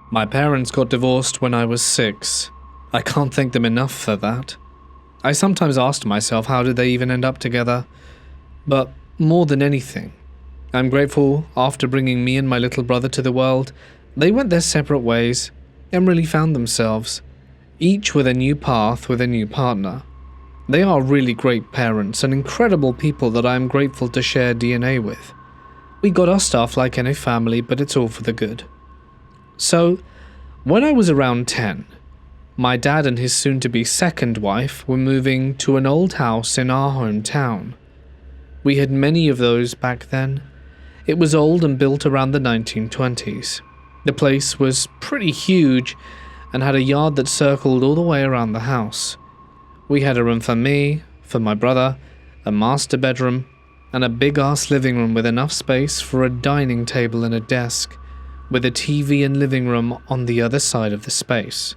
My parents got divorced when I was 6. I can't thank them enough for that. I sometimes asked myself how did they even end up together, but more than anything, I'm grateful after bringing me and my little brother to the world, they went their separate ways and really found themselves, each with a new path with a new partner. They are really great parents and incredible people that I am grateful to share DNA with. We got our stuff like any family, but it's all for the good. So, when I was around 10, my dad and his soon-to-be second wife were moving to an old house in our hometown. We had many of those back then. It was old and built around the 1920s. The place was pretty huge and had a yard that circled all the way around the house. We had a room for me, for my brother, a master bedroom, and a big-ass living room with enough space for a dining table and a desk, with a TV and living room on the other side of the space.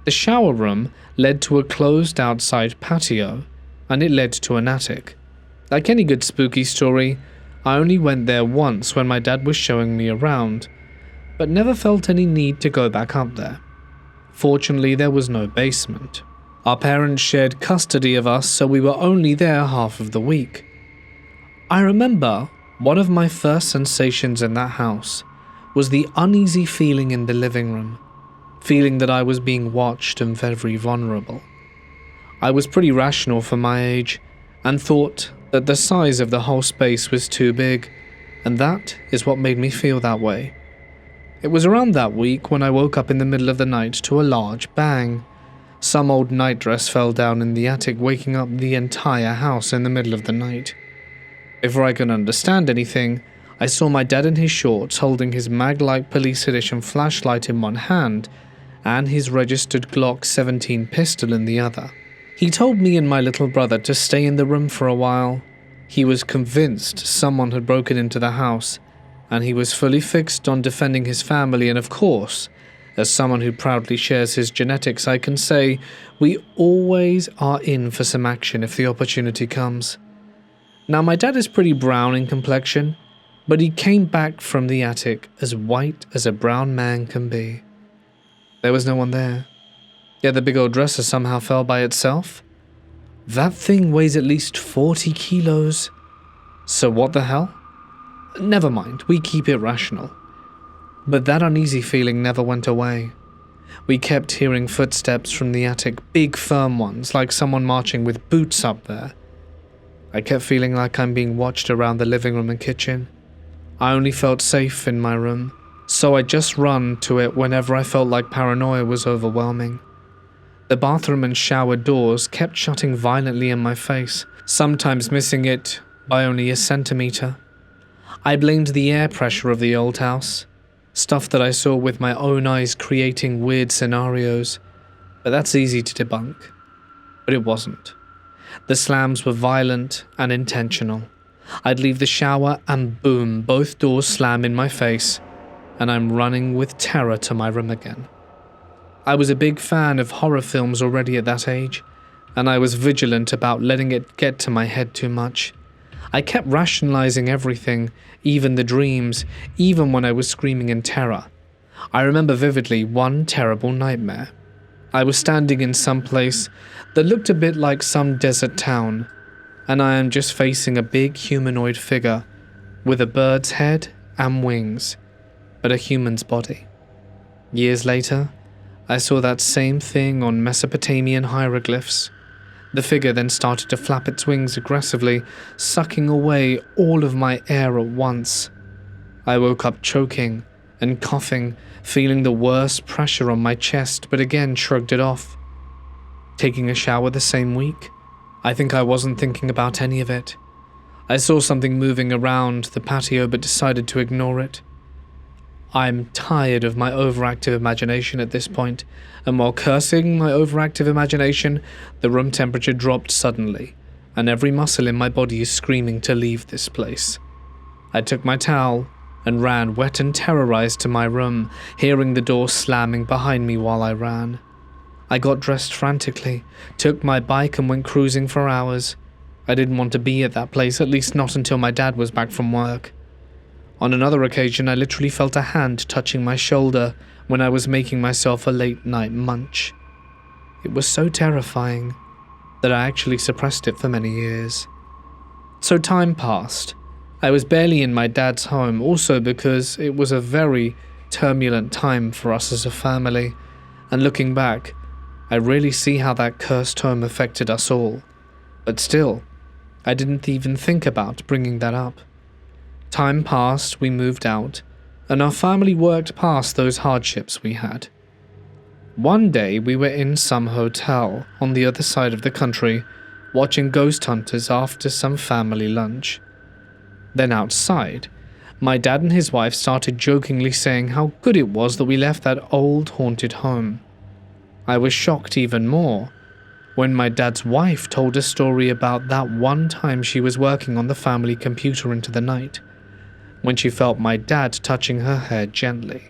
The shower room led to a closed outside patio, and it led to an attic. Like any good spooky story, I only went there once when my dad was showing me around, but never felt any need to go back up there. Fortunately, there was no basement. Our parents shared custody of us, so we were only there half of the week. I remember one of my first sensations in that house was the uneasy feeling in the living room, feeling that I was being watched and very vulnerable. I was pretty rational for my age and thought that the size of the whole space was too big, and that is what made me feel that way. It was around that week when I woke up in the middle of the night to a large bang. Some old nightdress fell down in the attic, waking up the entire house in the middle of the night. Before I could understand anything, I saw my dad in his shorts holding his mag-like police edition flashlight in one hand and his registered Glock 17 pistol in the other. He told me and my little brother to stay in the room for a while. He was convinced someone had broken into the house, and he was fully fixed on defending his family, and of course, as someone who proudly shares his genetics, I can say we always are in for some action if the opportunity comes. Now, my dad is pretty brown in complexion, but he came back from the attic as white as a brown man can be. There was no one there, yet the big old dresser somehow fell by itself. That thing weighs at least 40 kilos. So what the hell? Never mind, we keep it rational. But that uneasy feeling never went away. We kept hearing footsteps from the attic, big firm ones, like someone marching with boots up there. I kept feeling like I'm being watched around the living room and kitchen. I only felt safe in my room, so I just run to it whenever I felt like paranoia was overwhelming. The bathroom and shower doors kept shutting violently in my face, sometimes missing it by only a centimeter. I blamed the air pressure of the old house, stuff that I saw with my own eyes creating weird scenarios, but that's easy to debunk. But it wasn't. The slams were violent and intentional. I'd leave the shower and boom, both doors slam in my face, and I'm running with terror to my room again. I was a big fan of horror films already at that age, and I was vigilant about letting it get to my head too much. I kept rationalizing everything, even the dreams, even when I was screaming in terror. I remember vividly one terrible nightmare. I was standing in some place that looked a bit like some desert town, and I am just facing a big humanoid figure with a bird's head and wings, but a human's body. Years later, I saw that same thing on Mesopotamian hieroglyphs. The figure then started to flap its wings aggressively, sucking away all of my air at once. I woke up choking and coughing, feeling the worst pressure on my chest, but again shrugged it off. Taking a shower the same week, I think I wasn't thinking about any of it. I saw something moving around the patio but decided to ignore it. I'm tired of my overactive imagination at this point, and while cursing my overactive imagination, the room temperature dropped suddenly, and every muscle in my body is screaming to leave this place. I took my towel and ran wet and terrorized to my room, hearing the door slamming behind me while I ran. I got dressed frantically, took my bike and went cruising for hours. I didn't want to be at that place, at least not until my dad was back from work. On another occasion, I literally felt a hand touching my shoulder when I was making myself a late-night munch. It was so terrifying that I actually suppressed it for many years. So time passed. I was barely in my dad's home, also because it was a very turbulent time for us as a family, and looking back, I really see how that cursed home affected us all. But still, I didn't even think about bringing that up. Time passed, we moved out, and our family worked past those hardships we had. One day we were in some hotel on the other side of the country, watching ghost hunters after some family lunch. Then outside, my dad and his wife started jokingly saying how good it was that we left that old haunted home. I was shocked even more when my dad's wife told a story about that one time she was working on the family computer into the night, when she felt my dad touching her hair gently.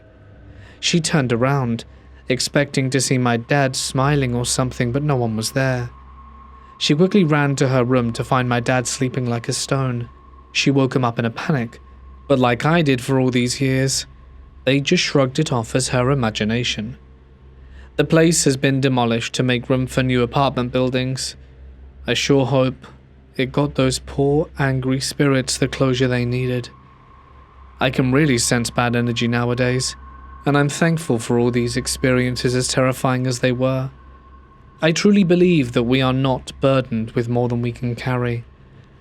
She turned around, expecting to see my dad smiling or something, but no one was there. She quickly ran to her room to find my dad sleeping like a stone. She woke him up in a panic, but like I did for all these years, they just shrugged it off as her imagination. The place has been demolished to make room for new apartment buildings. I sure hope it got those poor, angry spirits the closure they needed. I can really sense bad energy nowadays, and I'm thankful for all these experiences, as terrifying as they were. I truly believe that we are not burdened with more than we can carry,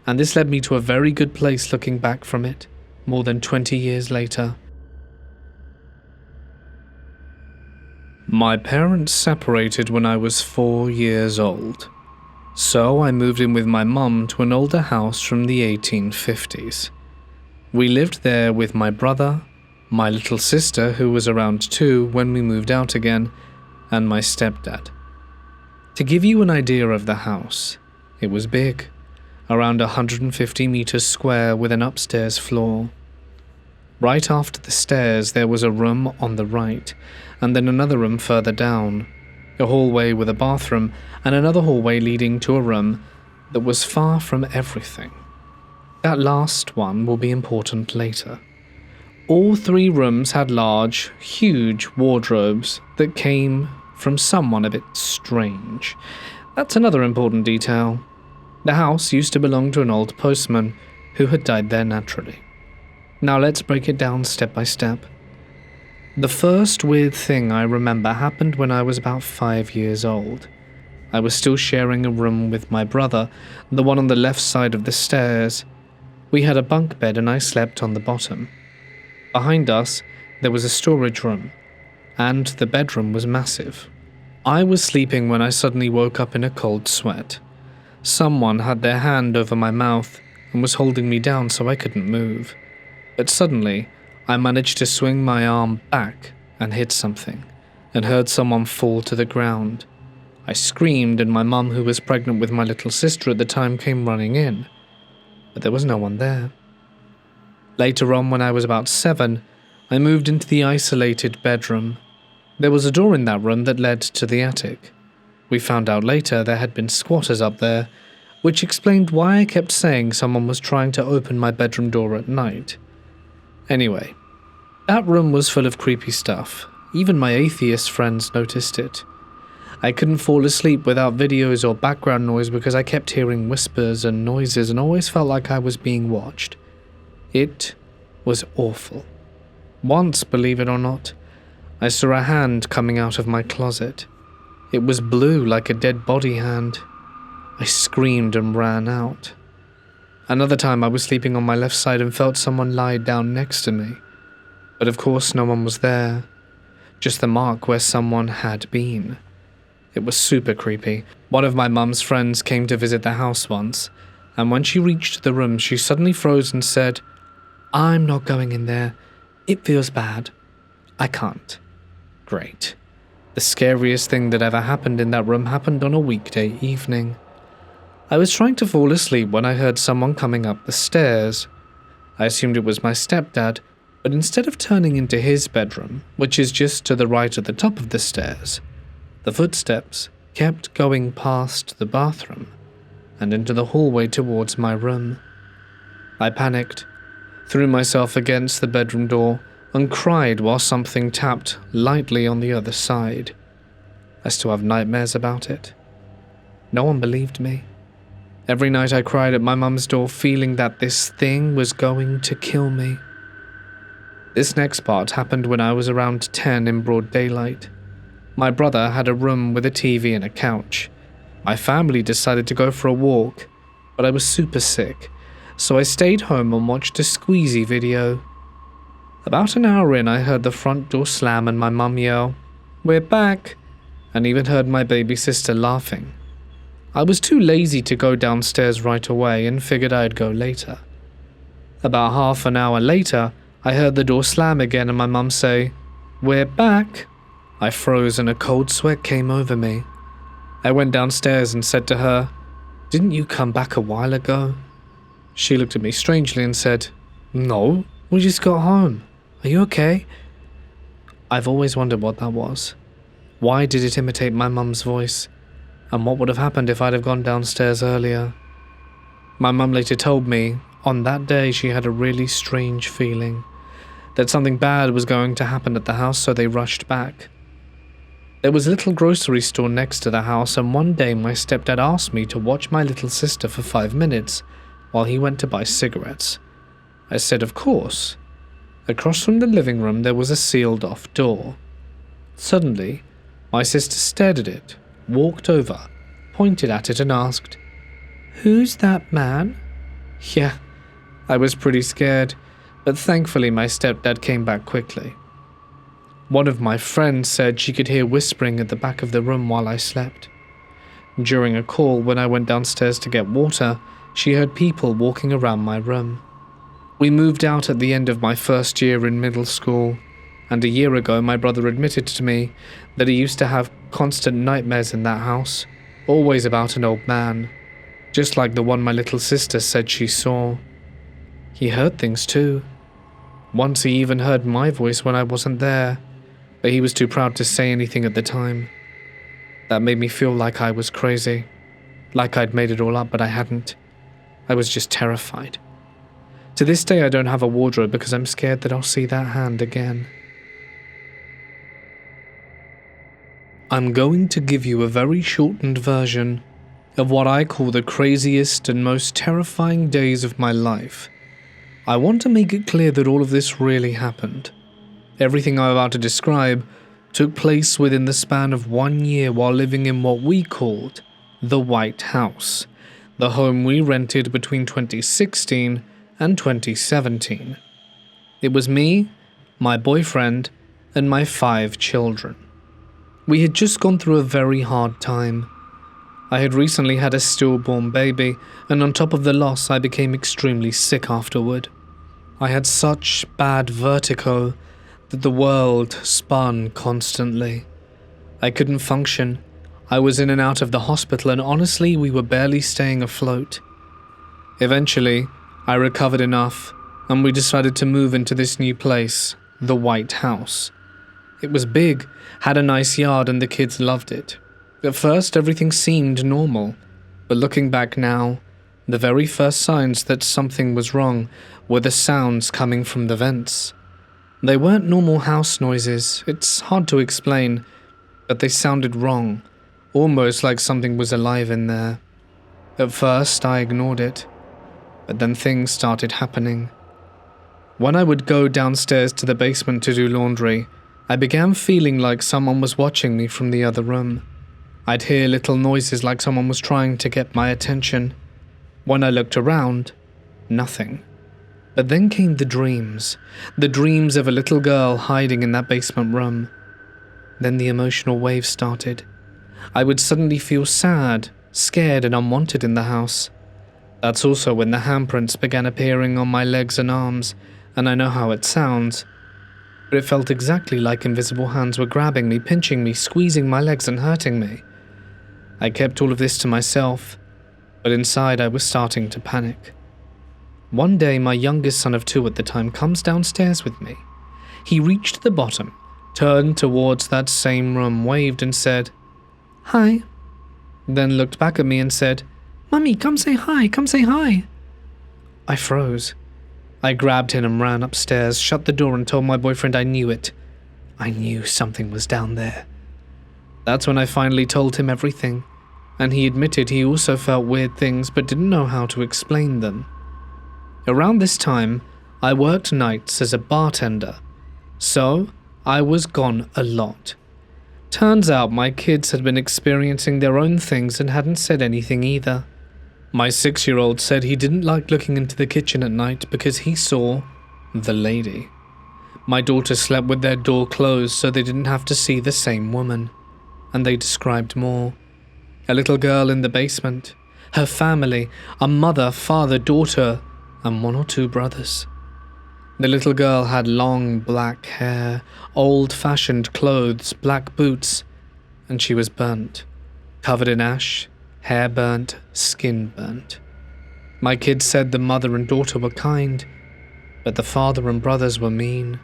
and this led me to a very good place looking back from it, more than 20 years later. My parents separated when I was 4 years old, so I moved in with my mum to an older house from the 1850s. We lived there with my brother, my little sister who was around 2 when we moved out again, and my stepdad. To give you an idea of the house, it was big, around 150 meters square with an upstairs floor. Right after the stairs there was a room on the right, and then another room further down, a hallway with a bathroom, and another hallway leading to a room that was far from everything. That last one will be important later. All 3 rooms had large, huge wardrobes that came from someone a bit strange. That's another important detail. The house used to belong to an old postman who had died there naturally. Now let's break it down step by step. The first weird thing I remember happened when I was about 5 years old. I was still sharing a room with my brother, the one on the left side of the stairs. We had a bunk bed and I slept on the bottom. Behind us, there was a storage room, and the bedroom was massive. I was sleeping when I suddenly woke up in a cold sweat. Someone had their hand over my mouth and was holding me down so I couldn't move. But suddenly, I managed to swing my arm back and hit something, and heard someone fall to the ground. I screamed, and my mum, who was pregnant with my little sister at the time, came running in. But there was no one there. Later on, when I was about 7, I moved into the isolated bedroom. There was a door in that room that led to the attic. We found out later there had been squatters up there, which explained why I kept saying someone was trying to open my bedroom door at night. Anyway, that room was full of creepy stuff. Even my atheist friends noticed it. I couldn't fall asleep without videos or background noise because I kept hearing whispers and noises and always felt like I was being watched. It was awful. Once, believe it or not, I saw a hand coming out of my closet. It was blue like a dead body hand. I screamed and ran out. Another time I was sleeping on my left side and felt someone lie down next to me. But of course no one was there. Just the mark where someone had been. It was super creepy. One of my mum's friends came to visit the house once, and when she reached the room, she suddenly froze and said, "I'm not going in there. It feels bad. I can't." Great. The scariest thing that ever happened in that room happened on a weekday evening. I was trying to fall asleep when I heard someone coming up the stairs. I assumed it was my stepdad, but instead of turning into his bedroom, which is just to the right at the top of the stairs, the footsteps kept going past the bathroom and into the hallway towards my room. I panicked, threw myself against the bedroom door, and cried while something tapped lightly on the other side. I still have nightmares about it. No one believed me. Every night I cried at my mum's door, feeling that this thing was going to kill me. This next part happened when I was around 10 in broad daylight. My brother had a room with a TV and a couch. My family decided to go for a walk, but I was super sick, so I stayed home and watched a squeezy video. About an hour in, I heard the front door slam and my mum yell, "We're back," and even heard my baby sister laughing. I was too lazy to go downstairs right away and figured I'd go later. About half an hour later, I heard the door slam again and my mum say, "We're back." I froze and a cold sweat came over me. I went downstairs and said to her, "Didn't you come back a while ago?" She looked at me strangely and said, "No, we just got home. Are you okay?" I've always wondered what that was. Why did it imitate my mum's voice? And what would have happened if I'd have gone downstairs earlier? My mum later told me, on that day she had a really strange feeling, that something bad was going to happen at the house, so they rushed back. There was a little grocery store next to the house, and one day my stepdad asked me to watch my little sister for 5 minutes while he went to buy cigarettes. I said, of course. Across from the living room there was a sealed-off door. Suddenly, my sister stared at it, walked over, pointed at it and asked, "Who's that man?" Yeah, I was pretty scared, but thankfully my stepdad came back quickly. One of my friends said she could hear whispering at the back of the room while I slept. During a call when I went downstairs to get water, she heard people walking around my room. We moved out at the end of my first year in middle school, and a year ago my brother admitted to me that he used to have constant nightmares in that house, always about an old man, just like the one my little sister said she saw. He heard things too. Once he even heard my voice when I wasn't there, but he was too proud to say anything at the time. That made me feel like I was crazy, like I'd made it all up, but I hadn't. I was just terrified. To this day I don't have a wardrobe because I'm scared that I'll see that hand again. I'm going to give you a very shortened version of what I call the craziest and most terrifying days of my life. I want to make it clear that all of this really happened. Everything I'm about to describe took place within the span of 1 year while living in what we called the White House, the home we rented between 2016 and 2017. It was me, my boyfriend, and my 5 children. We had just gone through a very hard time. I had recently had a stillborn baby, and on top of the loss, I became extremely sick afterward. I had such bad vertigo that the world spun constantly. I couldn't function. I was in and out of the hospital, and honestly, we were barely staying afloat. Eventually, I recovered enough, and we decided to move into this new place, the White House. It was big, had a nice yard, and the kids loved it. At first, everything seemed normal, but looking back now, the very first signs that something was wrong were the sounds coming from the vents. They weren't normal house noises, it's hard to explain, but they sounded wrong, almost like something was alive in there. At first, I ignored it, but then things started happening. When I would go downstairs to the basement to do laundry, I began feeling like someone was watching me from the other room. I'd hear little noises like someone was trying to get my attention. When I looked around, nothing. But then came the dreams of a little girl hiding in that basement room. Then the emotional wave started. I would suddenly feel sad, scared, and unwanted in the house. That's also when the handprints began appearing on my legs and arms, and I know how it sounds, but it felt exactly like invisible hands were grabbing me, pinching me, squeezing my legs and hurting me. I kept all of this to myself, but inside I was starting to panic. One day, my youngest son of 2 at the time comes downstairs with me. He reached the bottom, turned towards that same room, waved and said, "Hi," then looked back at me and said, "Mummy, come say hi, come say hi." I froze. I grabbed him and ran upstairs, shut the door and told my boyfriend I knew it. I knew something was down there. That's when I finally told him everything, and he admitted he also felt weird things but didn't know how to explain them. Around this time, I worked nights as a bartender, so I was gone a lot. Turns out my kids had been experiencing their own things and hadn't said anything either. My 6-year-old said he didn't like looking into the kitchen at night because he saw the lady. My daughter slept with their door closed so they didn't have to see the same woman. And they described more. A little girl in the basement, her family, a mother, father, daughter, and 1 or 2 brothers. The little girl had long black hair, old-fashioned clothes, black boots, and she was burnt, covered in ash, hair burnt, skin burnt. My kids said the mother and daughter were kind, but the father and brothers were mean.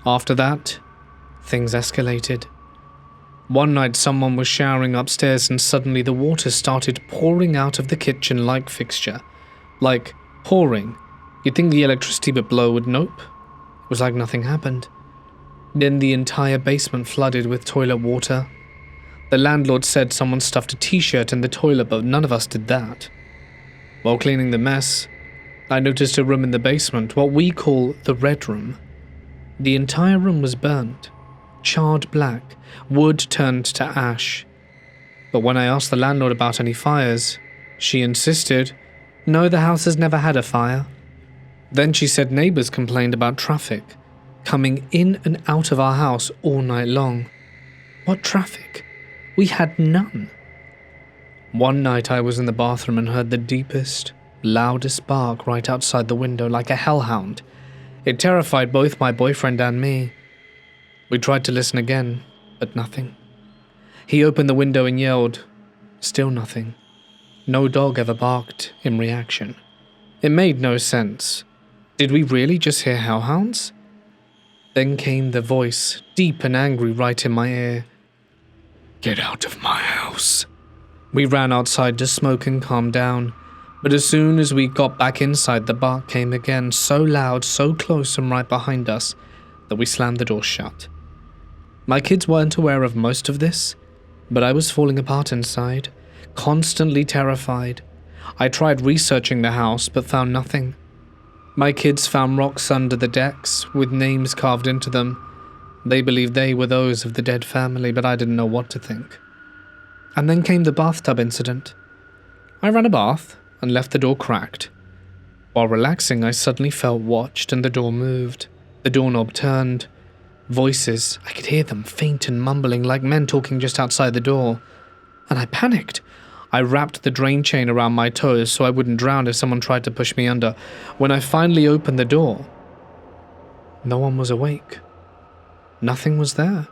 After that, things escalated. One night someone was showering upstairs and suddenly the water started pouring out of the kitchen light fixture. Like, pouring. You'd think the electricity would blow, but nope. It was like nothing happened. Then the entire basement flooded with toilet water. The landlord said someone stuffed a t-shirt in the toilet, but none of us did that. While cleaning the mess, I noticed a room in the basement, what we call the red room. The entire room was burnt, charred black, wood turned to ash. But when I asked the landlord about any fires, she insisted, no, the house has never had a fire. Then she said neighbors complained about traffic, coming in and out of our house all night long. What traffic? We had none. One night I was in the bathroom and heard the deepest, loudest bark right outside the window like a hellhound. It terrified both my boyfriend and me. We tried to listen again, but nothing. He opened the window and yelled. Still nothing. No dog ever barked in reaction. It made no sense. Did we really just hear hellhounds? Then came the voice, deep and angry, right in my ear. Get out of my house. We ran outside to smoke and calm down, but as soon as we got back inside, the bark came again, so loud, so close and right behind us, that we slammed the door shut. My kids weren't aware of most of this, but I was falling apart inside, constantly terrified. I tried researching the house, but found nothing. My kids found rocks under the decks, with names carved into them. They believed they were those of the dead family, but I didn't know what to think. And then came the bathtub incident. I ran a bath and left the door cracked. While relaxing, I suddenly felt watched and the door moved. The doorknob turned. Voices, I could hear them, faint and mumbling like men talking just outside the door. And I panicked. I wrapped the drain chain around my toes so I wouldn't drown if someone tried to push me under. When I finally opened the door, no one was awake. Nothing was there.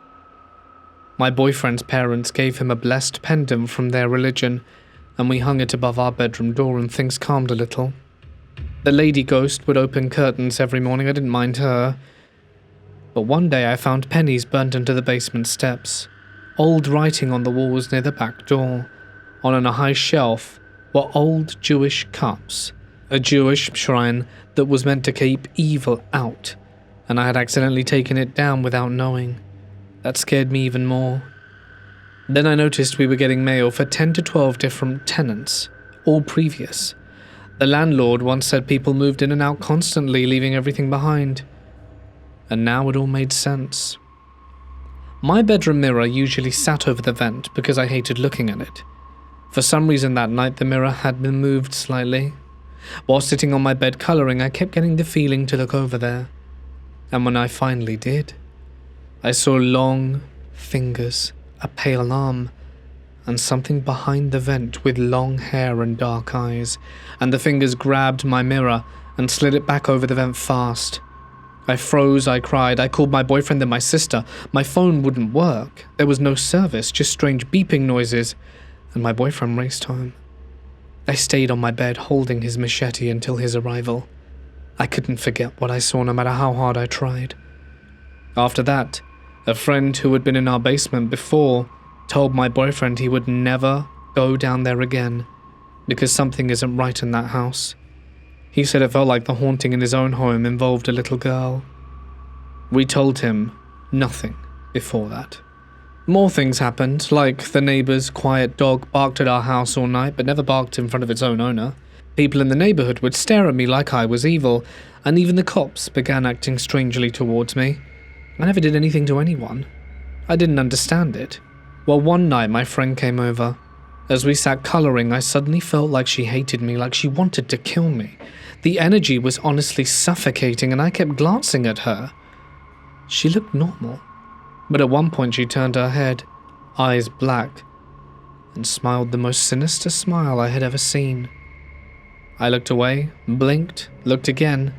My boyfriend's parents gave him a blessed pendant from their religion, and we hung it above our bedroom door and things calmed a little. The lady ghost would open curtains every morning. I didn't mind her. But one day I found pennies burnt into the basement steps. Old writing on the walls near the back door. On a high shelf were old Jewish cups, a Jewish shrine that was meant to keep evil out, and I had accidentally taken it down without knowing. That scared me even more. Then I noticed we were getting mail for 10 to 12 different tenants, all previous. The landlord once said people moved in and out constantly, leaving everything behind. And now it all made sense. My bedroom mirror usually sat over the vent because I hated looking at it. For some reason that night the mirror had been moved slightly. While sitting on my bed coloring, I kept getting the feeling to look over there. And when I finally did, I saw long fingers, a pale arm, and something behind the vent with long hair and dark eyes, and the fingers grabbed my mirror and slid it back over the vent fast. I froze, I cried, I called my boyfriend and my sister. My phone wouldn't work. There was no service, just strange beeping noises, and my boyfriend raced home. I stayed on my bed holding his machete until his arrival. I couldn't forget what I saw no matter how hard I tried. After that, a friend who had been in our basement before told my boyfriend he would never go down there again because something isn't right in that house. He said it felt like the haunting in his own home involved a little girl. We told him nothing before that. More things happened, like the neighbor's quiet dog barked at our house all night but never barked in front of its own owner. People in the neighborhood would stare at me like I was evil, and even the cops began acting strangely towards me. I never did anything to anyone. I didn't understand it. Well, one night my friend came over. As we sat coloring, I suddenly felt like she hated me, like she wanted to kill me. The energy was honestly suffocating, and I kept glancing at her. She looked normal, but at one point she turned her head, eyes black, and smiled the most sinister smile I had ever seen. I looked away, blinked, looked again,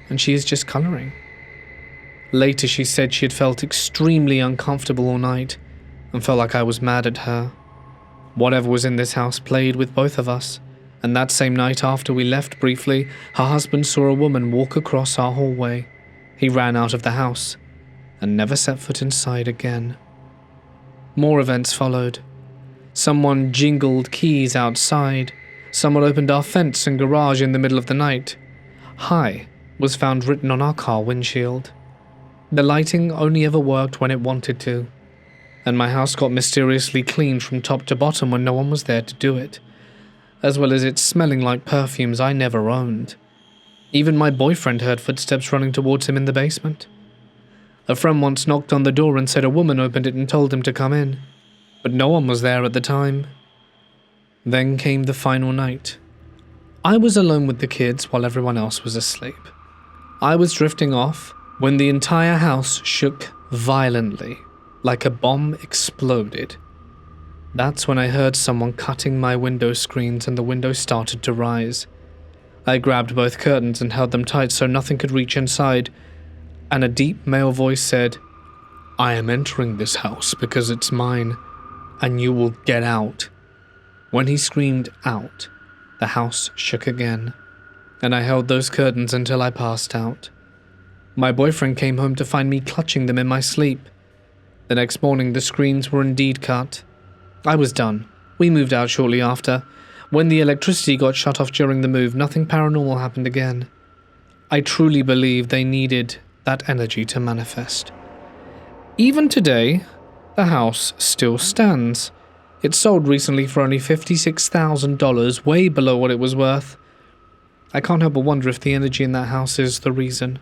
and she is just coloring. Later she said she had felt extremely uncomfortable all night and felt like I was mad at her. Whatever was in this house played with both of us, and that same night after we left briefly, her husband saw a woman walk across our hallway. He ran out of the house and never set foot inside again. More events followed. Someone jingled keys outside. Someone opened our fence and garage in the middle of the night. "Hi" was found written on our car windshield. The lighting only ever worked when it wanted to, and my house got mysteriously cleaned from top to bottom when no one was there to do it, as well as it smelling like perfumes I never owned. Even my boyfriend heard footsteps running towards him in the basement. A friend once knocked on the door and said a woman opened it and told him to come in, but no one was there at the time. Then came the final night. I was alone with the kids while everyone else was asleep. I was drifting off when the entire house shook violently, like a bomb exploded. That's when I heard someone cutting my window screens and the windows started to rise. I grabbed both curtains and held them tight so nothing could reach inside, and a deep male voice said, "I am entering this house because it's mine, and you will get out." When he screamed out, the house shook again, and I held those curtains until I passed out. My boyfriend came home to find me clutching them in my sleep. The next morning, the screens were indeed cut. I was done. We moved out shortly after. When the electricity got shut off during the move, nothing paranormal happened again. I truly believe they needed that energy to manifest. Even today, the house still stands. It sold recently for only $56,000, way below what it was worth. I can't help but wonder if the energy in that house is the reason.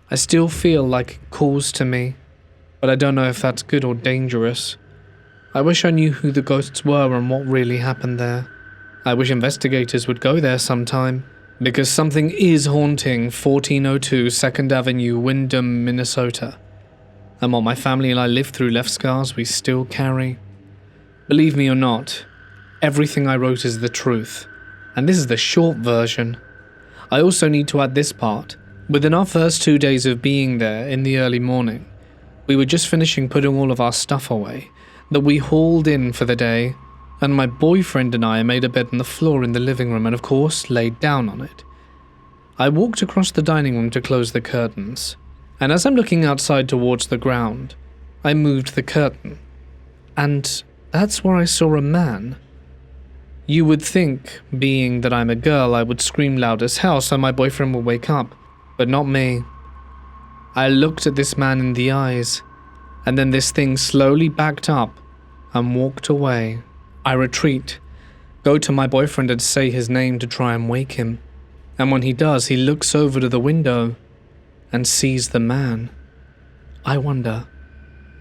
I still feel like it calls to me, but I don't know if that's good or dangerous. I wish I knew who the ghosts were and what really happened there. I wish investigators would go there sometime, because something is haunting 1402 2nd Avenue, Windham, Minnesota. And what my family and I lived through left scars we still carry. Believe me or not, everything I wrote is the truth, and this is the short version. I also need to add this part. Within our first 2 days of being there in the early morning, we were just finishing putting all of our stuff away that we hauled in for the day, and my boyfriend and I made a bed on the floor in the living room and of course laid down on it. I walked across the dining room to close the curtains, and as I'm looking outside towards the ground, I moved the curtain, and that's where I saw a man. You would think, being that I'm a girl, I would scream loud as hell so my boyfriend would wake up, but not me. I looked at this man in the eyes, and then this thing slowly backed up and walked away. I retreat, go to my boyfriend and say his name to try and wake him, and when he does, he looks over to the window and sees the man. I wonder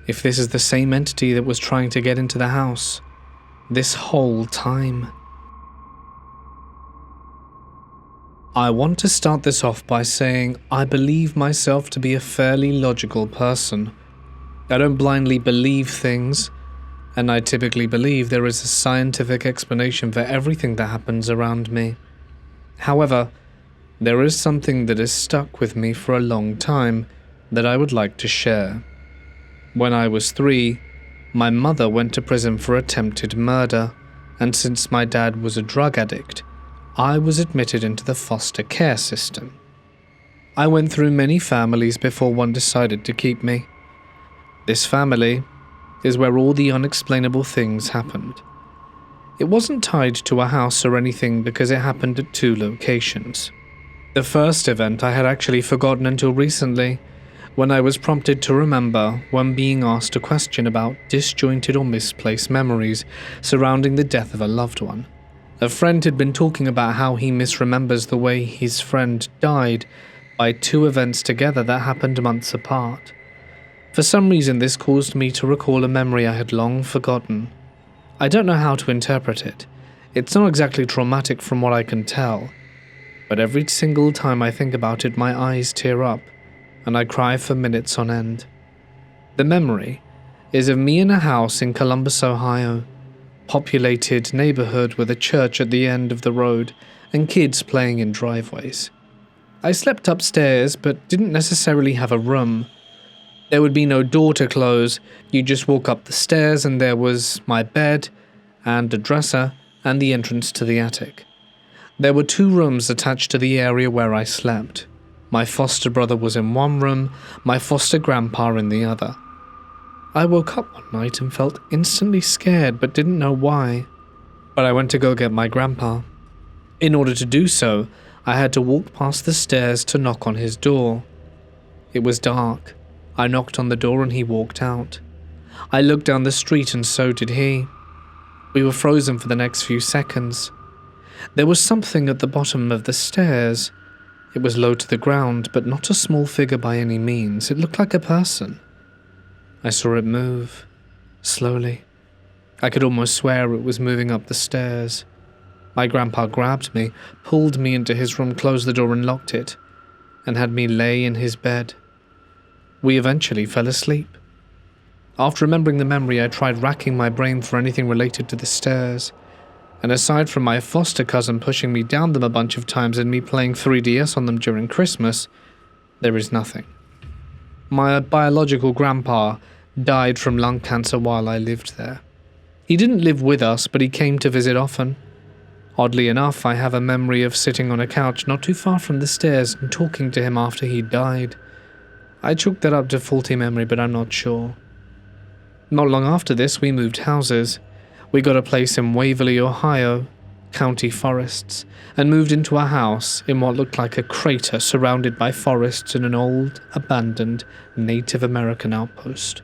if this is the same entity that was trying to get into the house this whole time. I want to start this off by saying I believe myself to be a fairly logical person. I don't blindly believe things, and I typically believe there is a scientific explanation for everything that happens around me. However, there is something that has stuck with me for a long time that I would like to share. When I was 3, my mother went to prison for attempted murder, and since my dad was a drug addict, I was admitted into the foster care system. I went through many families before one decided to keep me. This family is where all the unexplainable things happened. It wasn't tied to a house or anything because it happened at 2 locations. The first event I had actually forgotten until recently, when I was prompted to remember when being asked a question about disjointed or misplaced memories surrounding the death of a loved one. A friend had been talking about how he misremembers the way his friend died by 2 events together that happened months apart. For some reason, this caused me to recall a memory I had long forgotten. I don't know how to interpret it. It's not exactly traumatic from what I can tell, but every single time I think about it, my eyes tear up, and I cry for minutes on end. The memory is of me in a house in Columbus, Ohio, populated neighborhood with a church at the end of the road and kids playing in driveways. I slept upstairs but didn't necessarily have a room. There would be no door to close. You just walk up the stairs and there was my bed and a dresser and the entrance to the attic. There were 2 rooms attached to the area where I slept. My foster brother was in one room, my foster grandpa in the other. I woke up one night and felt instantly scared but didn't know why. But I went to go get my grandpa. In order to do so, I had to walk past the stairs to knock on his door. It was dark. I knocked on the door and he walked out. I looked down the street and so did he. We were frozen for the next few seconds. There was something at the bottom of the stairs. It was low to the ground, but not a small figure by any means. It looked like a person. I saw it move, slowly. I could almost swear it was moving up the stairs. My grandpa grabbed me, pulled me into his room, closed the door and locked it, and had me lay in his bed. We eventually fell asleep. After remembering the memory, I tried racking my brain for anything related to the stairs, and aside from my foster cousin pushing me down them a bunch of times and me playing 3DS on them during Christmas, there is nothing. My biological grandpa died from lung cancer while I lived there. He didn't live with us, but he came to visit often. Oddly enough, I have a memory of sitting on a couch not too far from the stairs and talking to him after he died. I chalked that up to faulty memory, but I'm not sure. Not long after this, we moved houses. We got a place in Waverly, Ohio, county forests, and moved into a house in what looked like a crater surrounded by forests in an old, abandoned Native American outpost.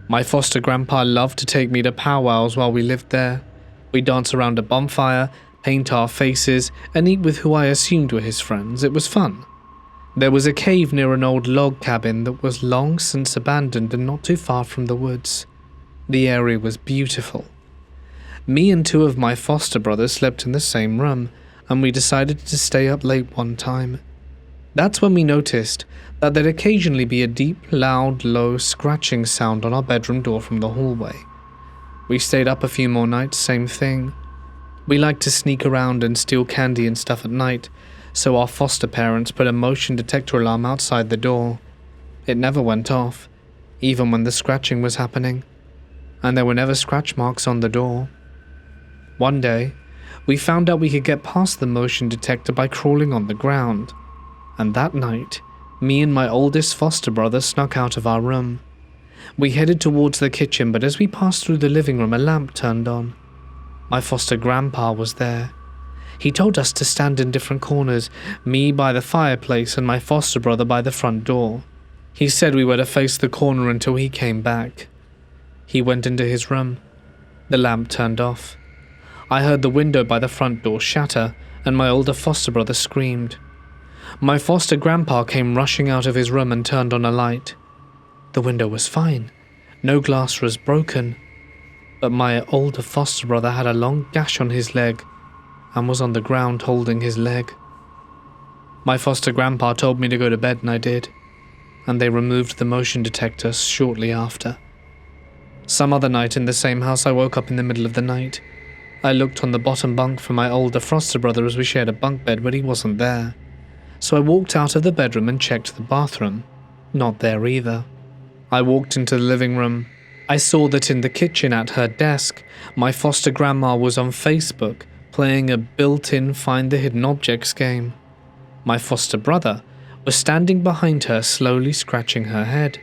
My foster grandpa loved to take me to powwows while we lived there. We'd dance around a bonfire, paint our faces, and eat with who I assumed were his friends. It was fun. There was a cave near an old log cabin that was long since abandoned and not too far from the woods. The area was beautiful. Me and 2 of my foster brothers slept in the same room, and we decided to stay up late one time. That's when we noticed that there'd occasionally be a deep, loud, low scratching sound on our bedroom door from the hallway. We stayed up a few more nights, same thing. We liked to sneak around and steal candy and stuff at night, so our foster parents put a motion detector alarm outside the door. It never went off, even when the scratching was happening, and there were never scratch marks on the door. One day, we found out we could get past the motion detector by crawling on the ground, and that night, me and my oldest foster brother snuck out of our room. We headed towards the kitchen, but as we passed through the living room, a lamp turned on. My foster grandpa was there. He told us to stand in different corners, me by the fireplace and my foster brother by the front door. He said we were to face the corner until he came back. He went into his room. The lamp turned off. I heard the window by the front door shatter, and my older foster brother screamed. My foster grandpa came rushing out of his room and turned on a light. The window was fine. No glass was broken. But my older foster brother had a long gash on his leg and was on the ground holding his leg. My foster grandpa told me to go to bed and I did, and they removed the motion detector shortly after. Some other night in the same house, I woke up in the middle of the night. I looked on the bottom bunk for my older foster brother as we shared a bunk bed, but he wasn't there. So I walked out of the bedroom and checked the bathroom. Not there either. I walked into the living room. I saw that in the kitchen at her desk, my foster grandma was on Facebook playing a built-in Find the Hidden Objects game. My foster brother was standing behind her, slowly scratching her head.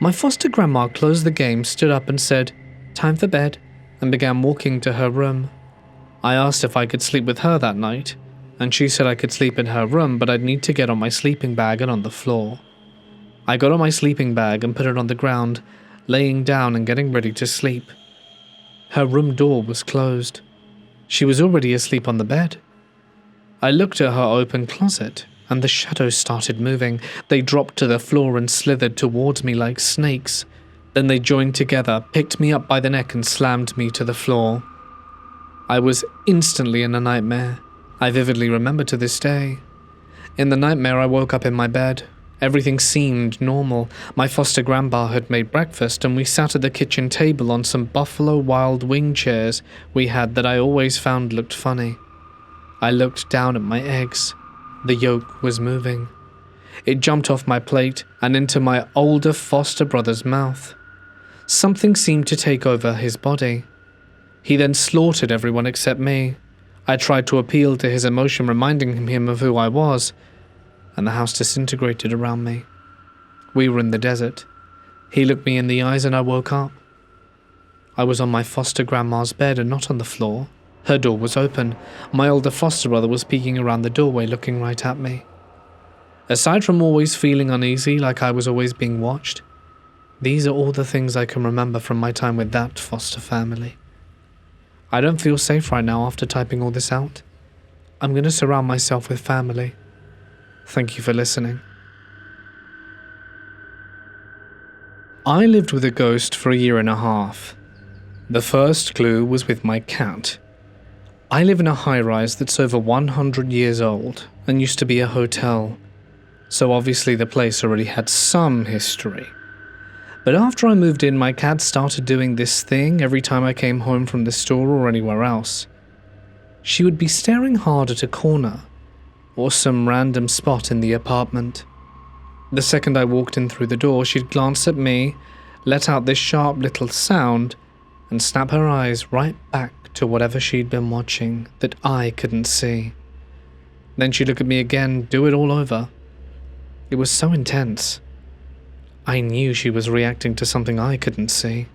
My foster grandma closed the game, stood up and said, "Time for bed," and began walking to her room. I asked if I could sleep with her that night, and she said I could sleep in her room, but I'd need to get on my sleeping bag and on the floor. I got on my sleeping bag and put it on the ground, laying down and getting ready to sleep. Her room door was closed. She was already asleep on the bed. I looked at her open closet, and the shadows started moving. They dropped to the floor and slithered towards me like snakes. Then they joined together, picked me up by the neck and slammed me to the floor. I was instantly in a nightmare. I vividly remember to this day. In the nightmare, I woke up in my bed. Everything seemed normal. My foster grandpa had made breakfast, and we sat at the kitchen table on some Buffalo Wild Wing chairs we had that I always found looked funny. I looked down at my eggs. The yolk was moving. It jumped off my plate and into my older foster brother's mouth. Something seemed to take over his body. He then slaughtered everyone except me. I tried to appeal to his emotion, reminding him of who I was, and the house disintegrated around me. We were in the desert. He looked me in the eyes and I woke up. I was on my foster grandma's bed and not on the floor. Her door was open. My older foster brother was peeking around the doorway, looking right at me. Aside from always feeling uneasy, like I was always being watched, these are all the things I can remember from my time with that foster family. I don't feel safe right now after typing all this out. I'm going to surround myself with family. Thank you for listening. I lived with a ghost for 1.5 years. The first clue was with my cat. I live in a high-rise that's over 100 years old and used to be a hotel, so obviously the place already had some history. But after I moved in, my cat started doing this thing every time I came home from the store or anywhere else. She would be staring hard at a corner or some random spot in the apartment. The second I walked in through the door, she'd glance at me, let out this sharp little sound, and snap her eyes right back to whatever she'd been watching that I couldn't see. Then she'd look at me again, do it all over. It was so intense. I knew she was reacting to something I couldn't see.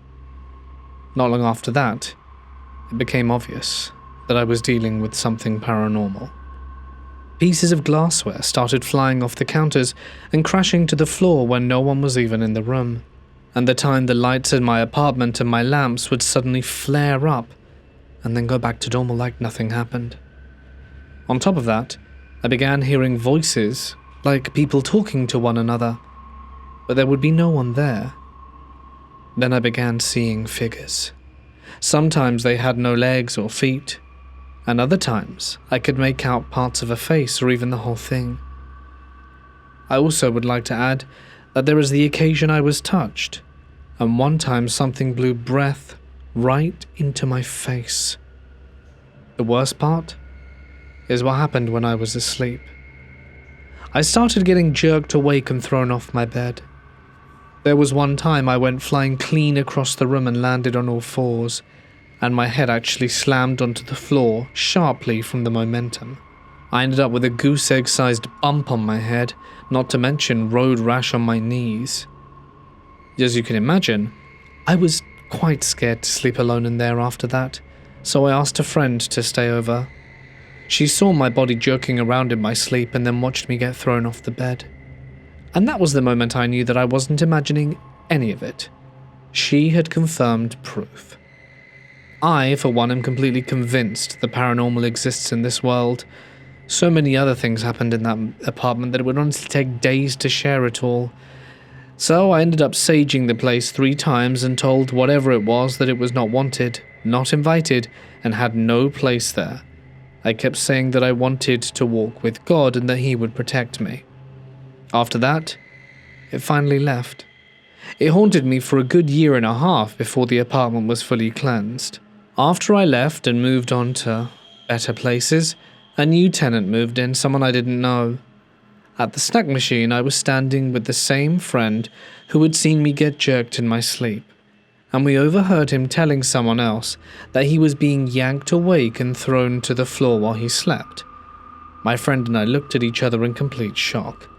Not long after that, it became obvious that I was dealing with something paranormal. Pieces of glassware started flying off the counters and crashing to the floor when no one was even in the room. And the time the lights in my apartment and my lamps would suddenly flare up and then go back to normal like nothing happened. On top of that, I began hearing voices, like people talking to one another, but there would be no one there. Then I began seeing figures. Sometimes they had no legs or feet, and other times I could make out parts of a face or even the whole thing. I also would like to add that there was the occasion I was touched, and one time something blew breath right into my face. The worst part is what happened when I was asleep. I started getting jerked awake and thrown off my bed. There was one time I went flying clean across the room and landed on all fours, and my head actually slammed onto the floor sharply from the momentum. I ended up with a goose egg-sized bump on my head, not to mention road rash on my knees. As you can imagine, I was quite scared to sleep alone in there after that, so I asked a friend to stay over. She saw my body jerking around in my sleep and then watched me get thrown off the bed. And that was the moment I knew that I wasn't imagining any of it. She had confirmed proof. I, for one, am completely convinced the paranormal exists in this world. So many other things happened in that apartment that it would honestly take days to share it all. So I ended up saging the place 3 times and told whatever it was that it was not wanted, not invited, and had no place there. I kept saying that I wanted to walk with God and that He would protect me. After that, it finally left. It haunted me for a good 1.5 years before the apartment was fully cleansed. After I left and moved on to better places, a new tenant moved in, someone I didn't know. At the snack machine, I was standing with the same friend who had seen me get jerked in my sleep, and we overheard him telling someone else that he was being yanked awake and thrown to the floor while he slept. My friend and I looked at each other in complete shock.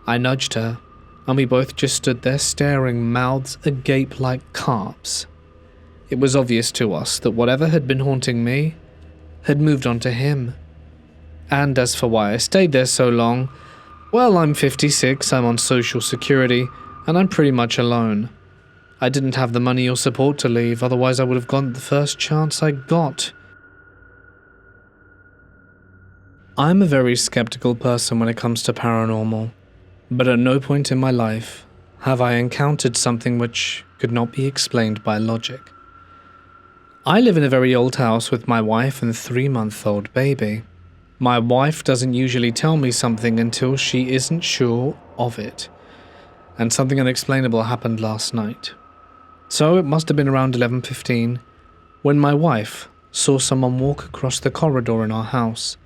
I nudged her, and we both just stood there staring, mouths agape like carps. It was obvious to us that whatever had been haunting me had moved on to him. And as for why I stayed there so long, well, I'm 56, I'm on social security, and I'm pretty much alone. I didn't have the money or support to leave, otherwise I would have gone the first chance I got. I'm a very skeptical person when it comes to paranormal, but at no point in my life have I encountered something which could not be explained by logic. I live in a very old house with my wife and 3-month-old baby. My wife doesn't usually tell me something until she isn't sure of it, and something unexplainable happened last night. So it must have been around 11:15 when my wife saw someone walk across the corridor in our house.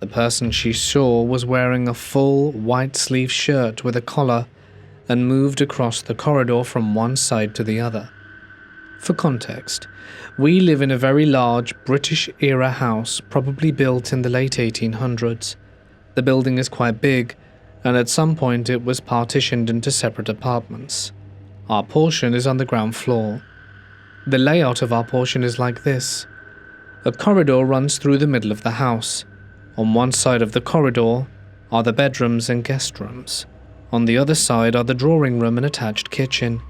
The person she saw was wearing a full white-sleeved shirt with a collar and moved across the corridor from one side to the other. For context, we live in a very large British-era house, probably built in the late 1800s. The building is quite big, and at some point it was partitioned into separate apartments. Our portion is on the ground floor. The layout of our portion is like this. A corridor runs through the middle of the house. On one side of the corridor are the bedrooms and guest rooms. On the other side are the drawing room and attached kitchen.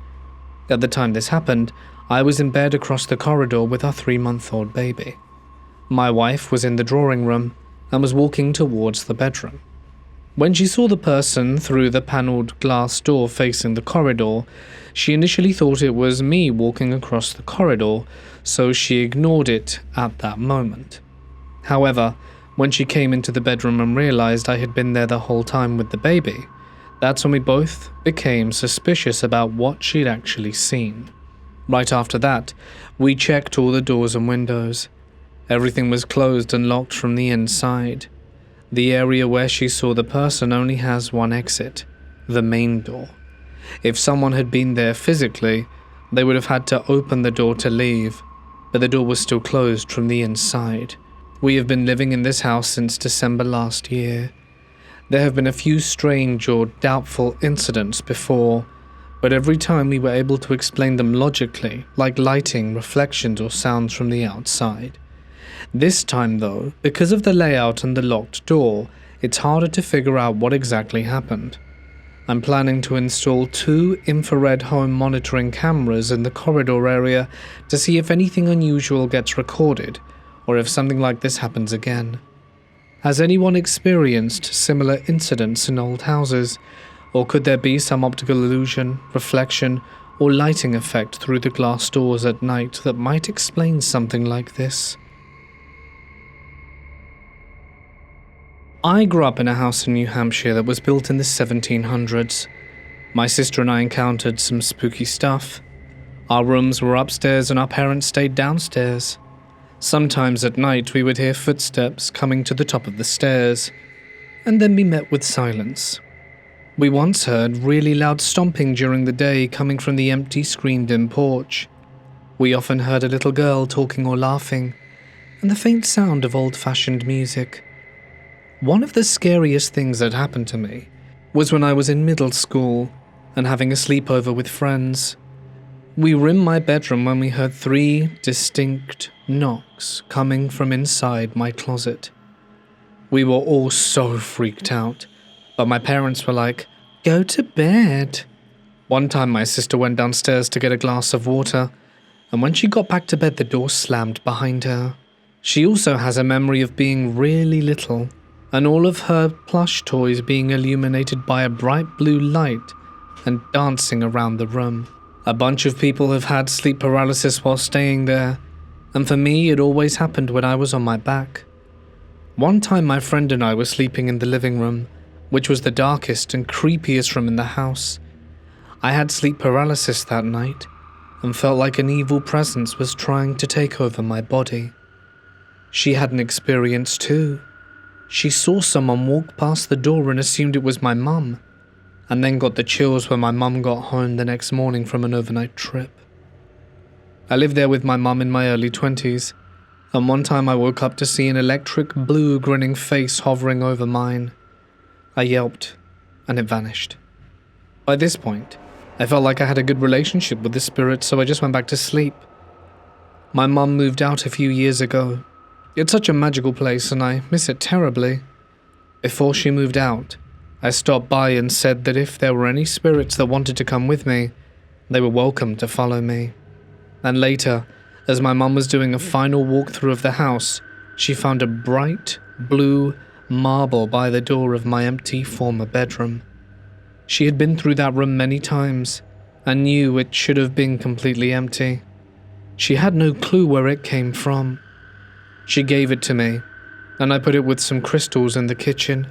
At the time this happened, I was in bed across the corridor with our 3-month-old baby. My wife was in the drawing room and was walking towards the bedroom. When she saw the person through the panelled glass door facing the corridor, she initially thought it was me walking across the corridor, so she ignored it at that moment. However, when she came into the bedroom and realized I had been there the whole time with the baby, that's when we both became suspicious about what she'd actually seen. Right after that, we checked all the doors and windows. Everything was closed and locked from the inside. The area where she saw the person only has one exit, the main door. If someone had been there physically, they would have had to open the door to leave, but the door was still closed from the inside. We have been living in this house since December last year. There have been a few strange or doubtful incidents before, but every time we were able to explain them logically, like lighting, reflections, or sounds from the outside. This time though, because of the layout and the locked door, it's harder to figure out what exactly happened. I'm planning to install 2 infrared home monitoring cameras in the corridor area to see if anything unusual gets recorded, or if something like this happens again. Has anyone experienced similar incidents in old houses, or could there be some optical illusion, reflection, or lighting effect through the glass doors at night that might explain something like this? I grew up in a house in New Hampshire that was built in the 1700s. My sister and I encountered some spooky stuff. Our rooms were upstairs and our parents stayed downstairs. Sometimes at night we would hear footsteps coming to the top of the stairs, and then be met with silence. We once heard really loud stomping during the day coming from the empty screened-in porch. We often heard a little girl talking or laughing, and the faint sound of old-fashioned music. One of the scariest things that happened to me was when I was in middle school and having a sleepover with friends. We were in my bedroom when we heard 3 distinct knocks coming from inside my closet. We were all so freaked out, but my parents were like, "Go to bed." One time my sister went downstairs to get a glass of water, and when she got back to bed the door slammed behind her. She also has a memory of being really little, and all of her plush toys being illuminated by a bright blue light and dancing around the room. A bunch of people have had sleep paralysis while staying there, and for me it always happened when I was on my back. One time my friend and I were sleeping in the living room, which was the darkest and creepiest room in the house. I had sleep paralysis that night, and felt like an evil presence was trying to take over my body. She had an experience too. She saw someone walk past the door and assumed it was my mum, and then got the chills when my mum got home the next morning from an overnight trip. I lived there with my mum in my early 20s, and one time I woke up to see an electric blue grinning face hovering over mine. I yelped, and it vanished. By this point, I felt like I had a good relationship with the spirit, so I just went back to sleep. My mum moved out a few years ago. It's such a magical place and I miss it terribly. Before she moved out, I stopped by and said that if there were any spirits that wanted to come with me, they were welcome to follow me. And later, as my mum was doing a final walkthrough of the house, she found a bright blue marble by the door of my empty former bedroom. She had been through that room many times and knew it should have been completely empty. She had no clue where it came from. She gave it to me, and I put it with some crystals in the kitchen.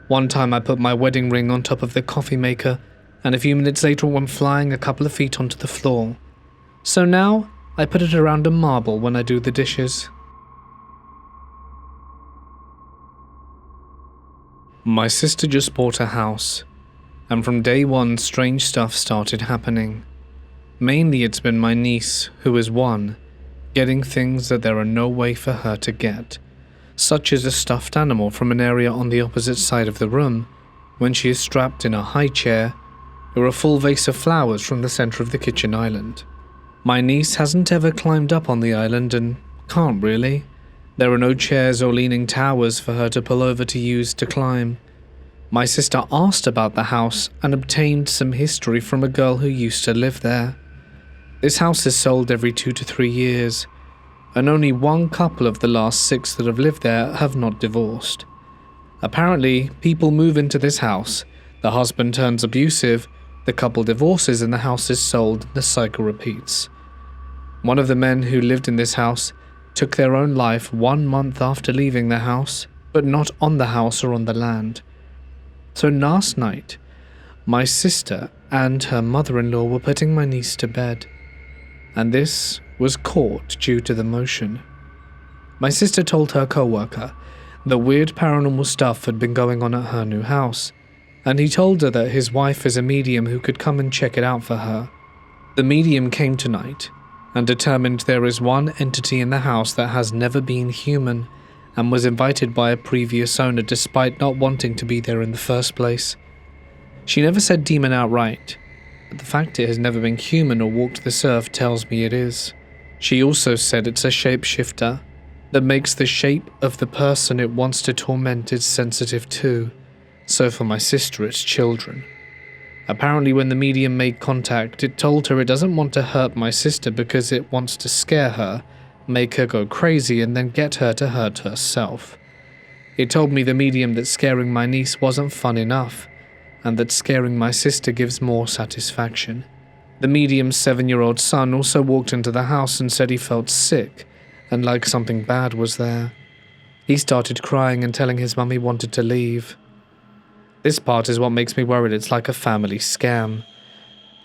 One time I put my wedding ring on top of the coffee maker, and a few minutes later it went flying a couple of feet onto the floor. So now I put it around a marble when I do the dishes. My sister just bought a house, and from day one strange stuff started happening. Mainly it's been my niece, who is 1, getting things that there are no way for her to get, such as a stuffed animal from an area on the opposite side of the room when she is strapped in a high chair, or a full vase of flowers from the center of the kitchen island. My niece hasn't ever climbed up on the island and can't really. There are no chairs or leaning towers for her to pull over to use to climb. My sister asked about the house and obtained some history from a girl who used to live there. This house is sold every 2 to 3 years, and only one couple of the last 6 that have lived there have not divorced. Apparently, people move into this house, the husband turns abusive, the couple divorces and the house is sold, and the cycle repeats. One of the men who lived in this house took their own life 1 month after leaving the house, but not on the house or on the land. So last night, my sister and her mother-in-law were putting my niece to bed, and this was caught due to the motion. My sister told her co-worker that weird paranormal stuff had been going on at her new house, and he told her that his wife is a medium who could come and check it out for her. The medium came tonight and determined there is one entity in the house that has never been human and was invited by a previous owner despite not wanting to be there in the first place. She never said demon outright, but the fact it has never been human or walked this earth tells me it is. She also said it's a shapeshifter that makes the shape of the person it wants to torment is sensitive to, so for my sister it's children. Apparently when the medium made contact, it told her it doesn't want to hurt my sister because it wants to scare her, make her go crazy and then get her to hurt herself. It told me the medium that scaring my niece wasn't fun enough, and that scaring my sister gives more satisfaction. The medium's 7-year-old son also walked into the house and said he felt sick and like something bad was there. He started crying and telling his mum he wanted to leave. This part is what makes me worried it's like a family scam.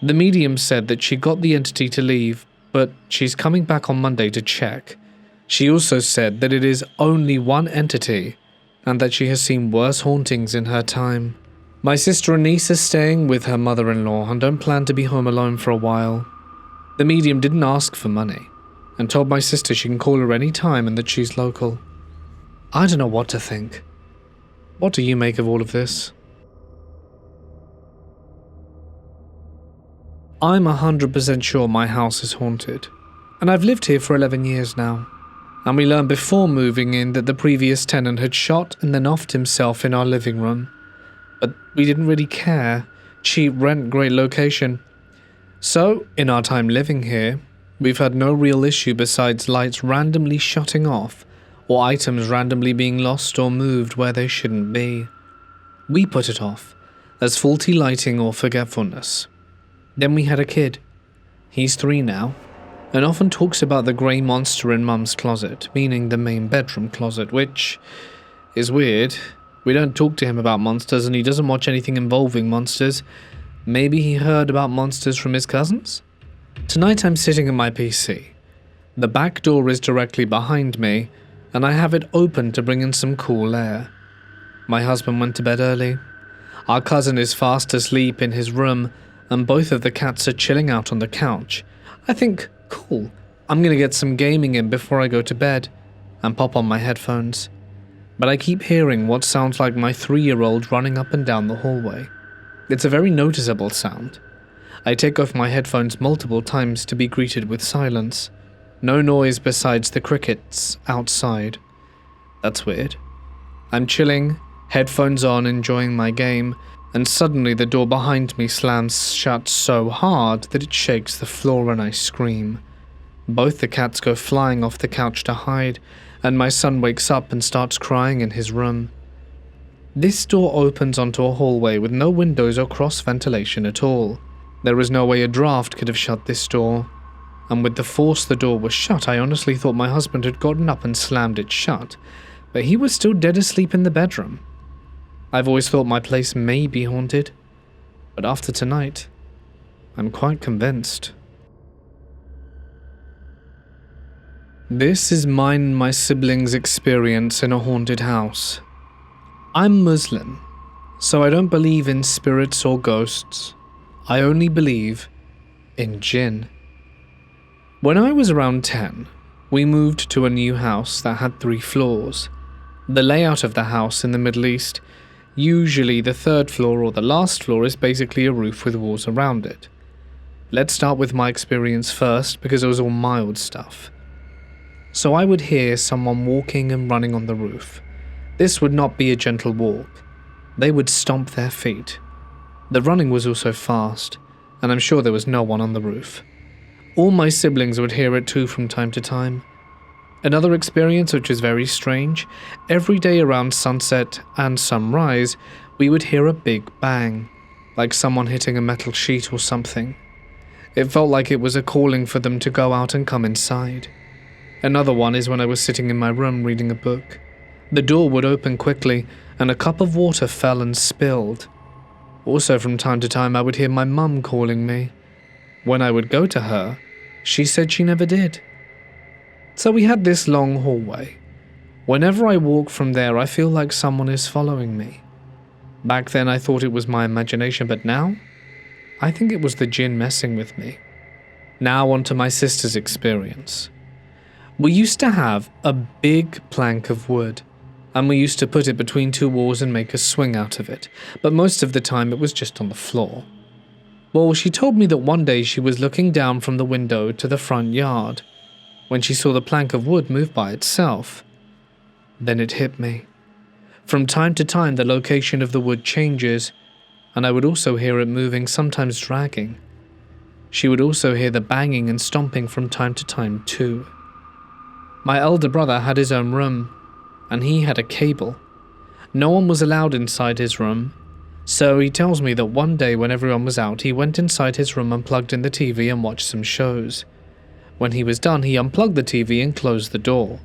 The medium said that she got the entity to leave, but she's coming back on Monday to check. She also said that it is only one entity and that she has seen worse hauntings in her time. My sister and niece are staying with her mother-in-law and don't plan to be home alone for a while. The medium didn't ask for money and told my sister she can call her any time and that she's local. I don't know what to think. What do you make of all of this? I'm 100% sure my house is haunted, and I've lived here for 11 years now. And we learned before moving in that the previous tenant had shot and then offed himself in our living room. But we didn't really care. Cheap rent, great location. So, in our time living here, we've had no real issue besides lights randomly shutting off or items randomly being lost or moved where they shouldn't be. We put it off as faulty lighting or forgetfulness. Then we had a kid. He's 3 now, and often talks about the grey monster in Mum's closet, meaning the main bedroom closet, which is weird. We don't talk to him about monsters and he doesn't watch anything involving monsters. Maybe he heard about monsters from his cousins? Tonight I'm sitting at my PC. The back door is directly behind me and I have it open to bring in some cool air. My husband went to bed early. Our cousin is fast asleep in his room and both of the cats are chilling out on the couch. I think, cool, I'm gonna get some gaming in before I go to bed and pop on my headphones. But I keep hearing what sounds like my 3-year-old running up and down the hallway. It's a very noticeable sound. I take off my headphones multiple times to be greeted with silence. No noise besides the crickets outside. That's weird. I'm chilling, headphones on, enjoying my game, and suddenly the door behind me slams shut so hard that it shakes the floor and I scream. Both the cats go flying off the couch to hide, and my son wakes up and starts crying in his room. This door opens onto a hallway with no windows or cross ventilation at all. There is no way a draft could have shut this door, and with the force the door was shut, I honestly thought my husband had gotten up and slammed it shut, but he was still dead asleep in the bedroom. I've always thought my place may be haunted, but after tonight, I'm quite convinced. This is mine and my siblings' experience in a haunted house. I'm Muslim, so I don't believe in spirits or ghosts. I only believe in jinn. When I was around 10, we moved to a new house that had 3 floors. The layout of the house in the Middle East, usually the 3rd floor or the last floor is basically a roof with walls around it. Let's start with my experience first because it was all mild stuff. So I would hear someone walking and running on the roof. This would not be a gentle walk. They would stomp their feet. The running was also fast, and I'm sure there was no one on the roof. All my siblings would hear it too from time to time. Another experience which is very strange, every day around sunset and sunrise, we would hear a big bang, like someone hitting a metal sheet or something. It felt like it was a calling for them to go out and come inside. Another one is when I was sitting in my room reading a book. The door would open quickly, and a cup of water fell and spilled. Also from time to time I would hear my mum calling me. When I would go to her, she said she never did. So we had this long hallway. Whenever I walk from there, I feel like someone is following me. Back then I thought it was my imagination, but now, I think it was the jinn messing with me. Now on to my sister's experience. We used to have a big plank of wood, and we used to put it between 2 walls and make a swing out of it, but most of the time it was just on the floor. Well, she told me that one day she was looking down from the window to the front yard, when she saw the plank of wood move by itself. Then it hit me. From time to time the location of the wood changes, and I would also hear it moving, sometimes dragging. She would also hear the banging and stomping from time to time too. My elder brother had his own room, and he had a cable. No one was allowed inside his room, so he tells me that one day when everyone was out, he went inside his room and plugged in the TV and watched some shows. When he was done, he unplugged the TV and closed the door.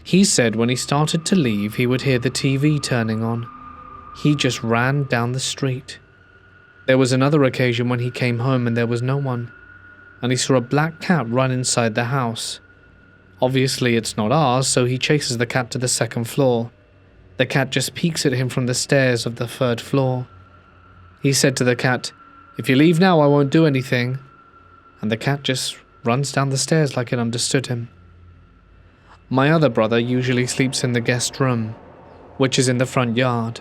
He said when he started to leave, he would hear the TV turning on. He just ran down the street. There was another occasion when he came home and there was no one, and he saw a black cat run inside the house. Obviously it's not ours, so he chases the cat to the 2nd floor. The cat just peeks at him from the stairs of the 3rd floor. He said to the cat, "If you leave now, I won't do anything." And the cat just runs down the stairs like it understood him. My other brother usually sleeps in the guest room, which is in the front yard.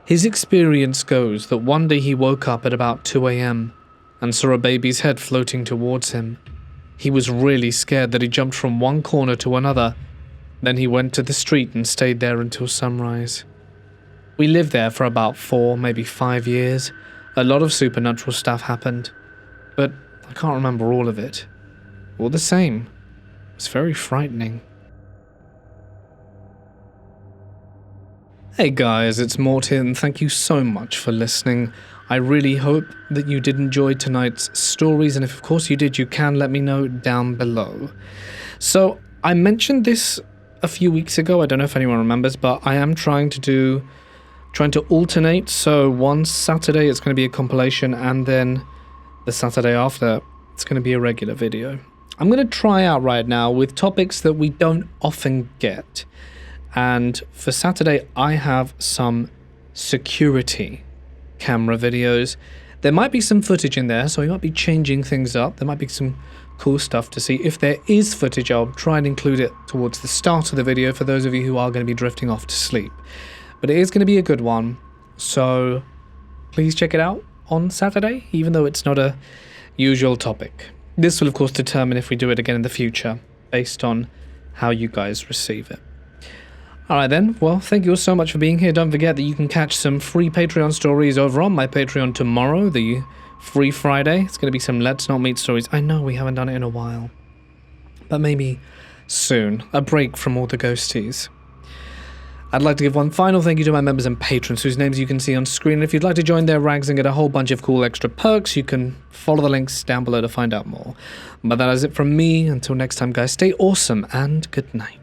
His experience goes that one day he woke up at about 2 a.m. and saw a baby's head floating towards him. He was really scared that he jumped from one corner to another. Then he went to the street and stayed there until sunrise. We lived there for about 4, maybe 5 years. A lot of supernatural stuff happened, but I can't remember all of it. All the same, it was very frightening. Hey guys, it's Mort here, and thank you so much for listening. I really hope that you did enjoy tonight's stories, and if of course you did, you can let me know down below. So, I mentioned this a few weeks ago, I don't know if anyone remembers, but I am trying to alternate, so one Saturday it's going to be a compilation, and then the Saturday after, it's going to be a regular video. I'm going to try out right now with topics that we don't often get. And for Saturday, I have some security camera videos. There might be some footage in there, so we might be changing things up. There might be some cool stuff to see. If there is footage, I'll try and include it towards the start of the video for those of you who are going to be drifting off to sleep. But it is going to be a good one, so please check it out on Saturday, even though it's not a usual topic. This will, of course, determine if we do it again in the future, based on how you guys receive it. Alright then, well, thank you all so much for being here. Don't forget that you can catch some free Patreon stories over on my Patreon tomorrow, the Free Friday. It's going to be some Let's Not Meet stories. I know we haven't done it in a while, but maybe soon. A break from all the ghosties. I'd like to give one final thank you to my members and patrons, whose names you can see on screen. And if you'd like to join their ranks and get a whole bunch of cool extra perks, you can follow the links down below to find out more. But that is it from me. Until next time, guys, stay awesome and good night.